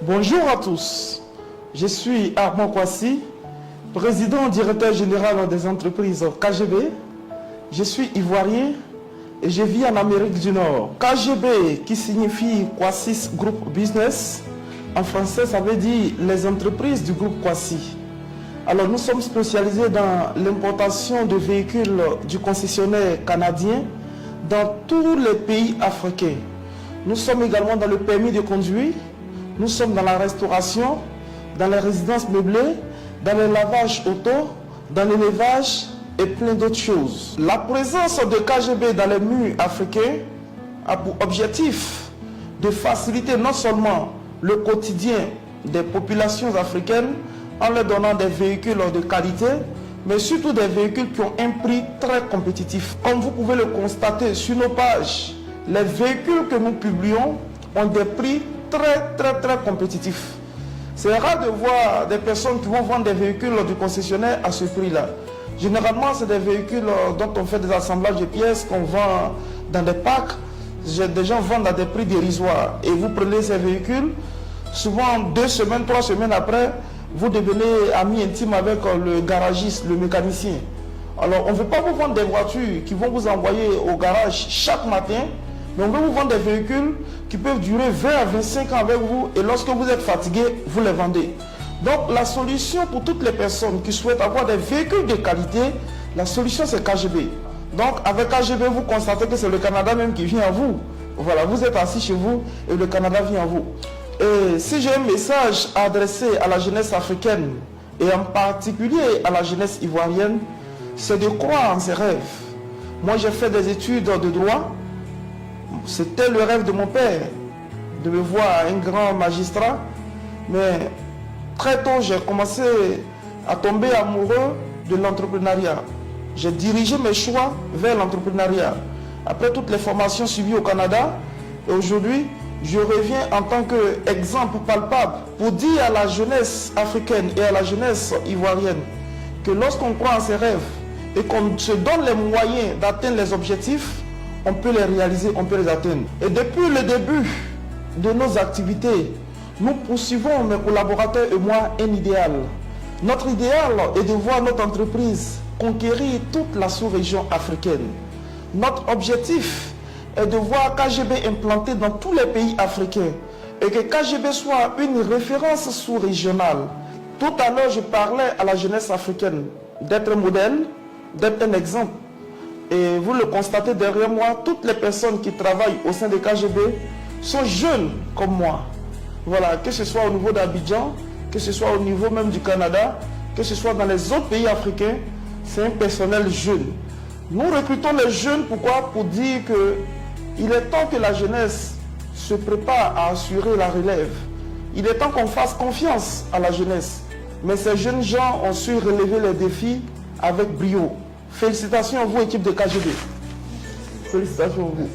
Bonjour à tous, je suis Armand Kouassi, président directeur général des entreprises KGB. Je suis ivoirien et je vis en Amérique du Nord. KGB qui signifie Kouassi Group Business, en français ça veut dire les entreprises du groupe Kouassi. Alors nous sommes spécialisés dans l'importation de véhicules du concessionnaire canadien dans tous les pays africains. Nous sommes également dans le permis de conduire, nous sommes dans la restauration, dans les résidences meublées, dans le lavage auto, dans l'élevage et plein d'autres choses. La présence de KGB dans les murs africains a pour objectif de faciliter non seulement le quotidien des populations africaines en leur donnant des véhicules de qualité, mais surtout des véhicules qui ont un prix très compétitif. Comme vous pouvez le constater sur nos pages, les véhicules que nous publions ont des prix très compétitifs. C'est rare de voir des personnes qui vont vendre des véhicules du concessionnaire à ce prix-là. Généralement, c'est des véhicules dont on fait des assemblages de pièces qu'on vend dans des packs. Des gens vendent à des prix dérisoires. Et vous prenez ces véhicules, souvent 2 semaines, 3 semaines après, vous devenez ami intime avec le garagiste, le mécanicien. Alors, on ne veut pas vous vendre des voitures qui vont vous envoyer au garage chaque matin, mais on veut vous vendre des véhicules qui peuvent durer 20 à 25 ans avec vous et lorsque vous êtes fatigué, vous les vendez. Donc, la solution pour toutes les personnes qui souhaitent avoir des véhicules de qualité, la solution c'est KGB. Donc, avec KGB, vous constatez que c'est le Canada même qui vient à vous. Voilà, vous êtes assis chez vous et le Canada vient à vous. Et si j'ai un message à adresser à la jeunesse africaine et en particulier à la jeunesse ivoirienne, c'est de croire en ses rêves. Moi, j'ai fait des études de droit. C'était le rêve de mon père de me voir un grand magistrat. Mais très tôt, j'ai commencé à tomber amoureux de l'entrepreneuriat. J'ai dirigé mes choix vers l'entrepreneuriat. Après toutes les formations suivies au Canada, et aujourd'hui, je reviens en tant qu'exemple palpable pour dire à la jeunesse africaine et à la jeunesse ivoirienne que lorsqu'on croit en ses rêves et qu'on se donne les moyens d'atteindre les objectifs, on peut les réaliser, on peut les atteindre. Et depuis le début de nos activités, nous poursuivons, mes collaborateurs et moi, un idéal. Notre idéal est de voir notre entreprise conquérir toute la sous-région africaine. Notre objectif est de voir KGB implanté dans tous les pays africains et que KGB soit une référence sous-régionale. Tout à l'heure, je parlais à la jeunesse africaine d'être modèle, d'être un exemple. Et vous le constatez derrière moi, toutes les personnes qui travaillent au sein de KGB sont jeunes comme moi. Voilà, que ce soit au niveau d'Abidjan, que ce soit au niveau même du Canada, que ce soit dans les autres pays africains, c'est un personnel jeune. Nous recrutons les jeunes, pourquoi? Pour dire qu'il est temps que la jeunesse se prépare à assurer la relève. Il est temps qu'on fasse confiance à la jeunesse. Mais ces jeunes gens ont su relever les défis avec brio. Félicitations à vous, équipe de KGB. Félicitations à vous.